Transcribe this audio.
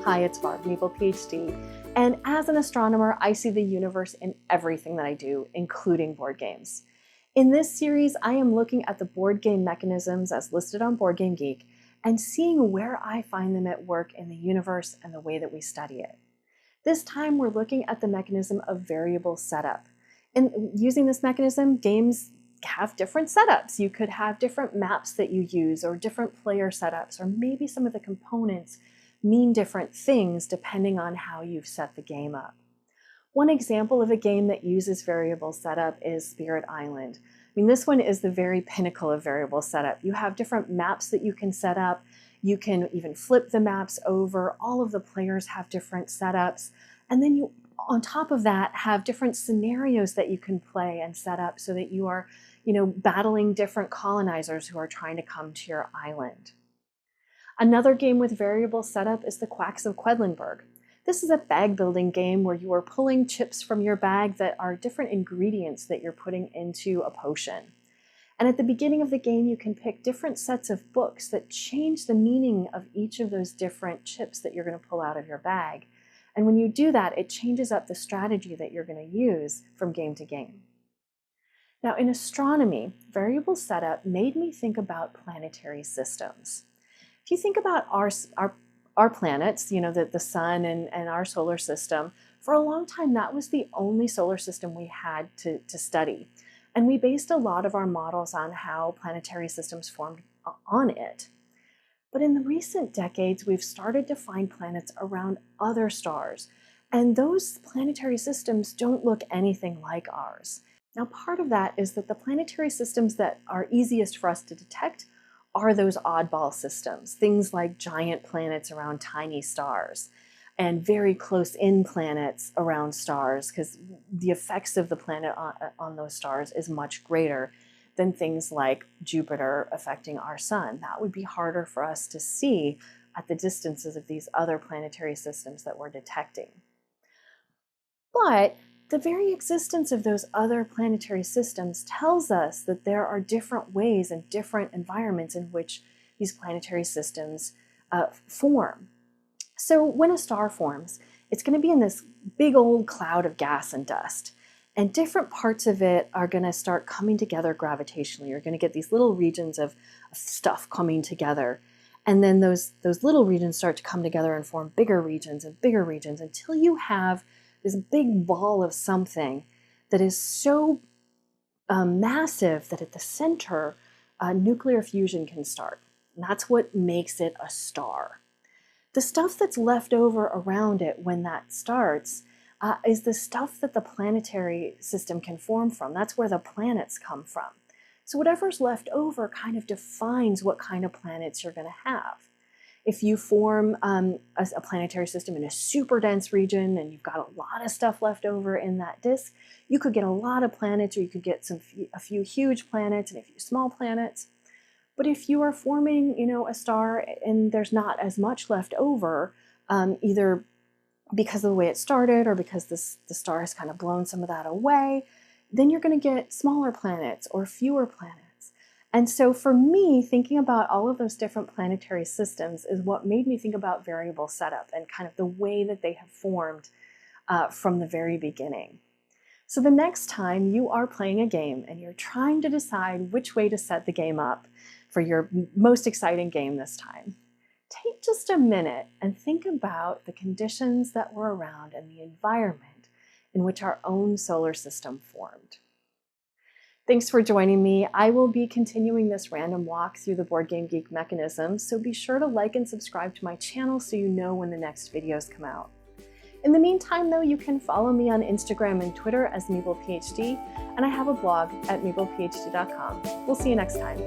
Hi, it's Barb, Maple PhD, and as an astronomer, I see the universe in everything that I do, including board games. In this series, I am looking at the board game mechanisms as listed on Board Game Geek and seeing where I find them at work in the universe and the way that we study it. This time, we're looking at the mechanism of variable setup. And using this mechanism, games have different setups. You could have different maps that you use or different player setups, or maybe some of the components mean different things depending on how you've set the game up. One example of a game that uses variable setup is Spirit Island. I mean, this one is the very pinnacle of variable setup. You have different maps that you can set up. You can even flip the maps over. All of the players have different setups. And then you, on top of that, have different scenarios that you can play and set up so that you are, battling different colonizers who are trying to come to your island. Another game with variable setup is the Quacks of Quedlinburg. This is a bag building game where you are pulling chips from your bag that are different ingredients that you're putting into a potion. And at the beginning of the game, you can pick different sets of books that change the meaning of each of those different chips that you're going to pull out of your bag. And when you do that, it changes up the strategy that you're going to use from game to game. Now, in astronomy, variable setup made me think about planetary systems. If you think about our planets, the sun and our solar system, for a long time that was the only solar system we had to study. And we based a lot of our models on how planetary systems formed on it. But in the recent decades, we've started to find planets around other stars, and those planetary systems don't look anything like ours. Now, part of that is that the planetary systems that are easiest for us to detect are those oddball systems, things like giant planets around tiny stars and very close-in planets around stars, because the effects of the planet on those stars is much greater than things like Jupiter affecting our sun. That would be harder for us to see at the distances of these other planetary systems that we're detecting. But the very existence of those other planetary systems tells us that there are different ways and different environments in which these planetary systems form. So when a star forms, it's going to be in this big old cloud of gas and dust. And different parts of it are going to start coming together gravitationally. You're going to get these little regions of stuff coming together. And then those little regions start to come together and form bigger regions until you have this big ball of something that is so massive that at the center, nuclear fusion can start. And that's what makes it a star. The stuff that's left over around it when that starts is the stuff that the planetary system can form from. That's where the planets come from. So whatever's left over kind of defines what kind of planets you're going to have. If you form a planetary system in a super dense region and you've got a lot of stuff left over in that disk, you could get a lot of planets, or you could get a few huge planets and a few small planets. But if you are forming, a star and there's not as much left over, either because of the way it started or because the star has kind of blown some of that away, then you're going to get smaller planets or fewer planets. And so for me, thinking about all of those different planetary systems is what made me think about variable setup and kind of the way that they have formed from the very beginning. So the next time you are playing a game and you're trying to decide which way to set the game up for your most exciting game this time, take just a minute and think about the conditions that were around and the environment in which our own solar system formed. Thanks for joining me. I will be continuing this random walk through the Board Game Geek mechanisms, so be sure to like and subscribe to my channel so you know when the next videos come out. In the meantime, though, you can follow me on Instagram and Twitter as MaplePhD, and I have a blog at maplephd.com. We'll see you next time.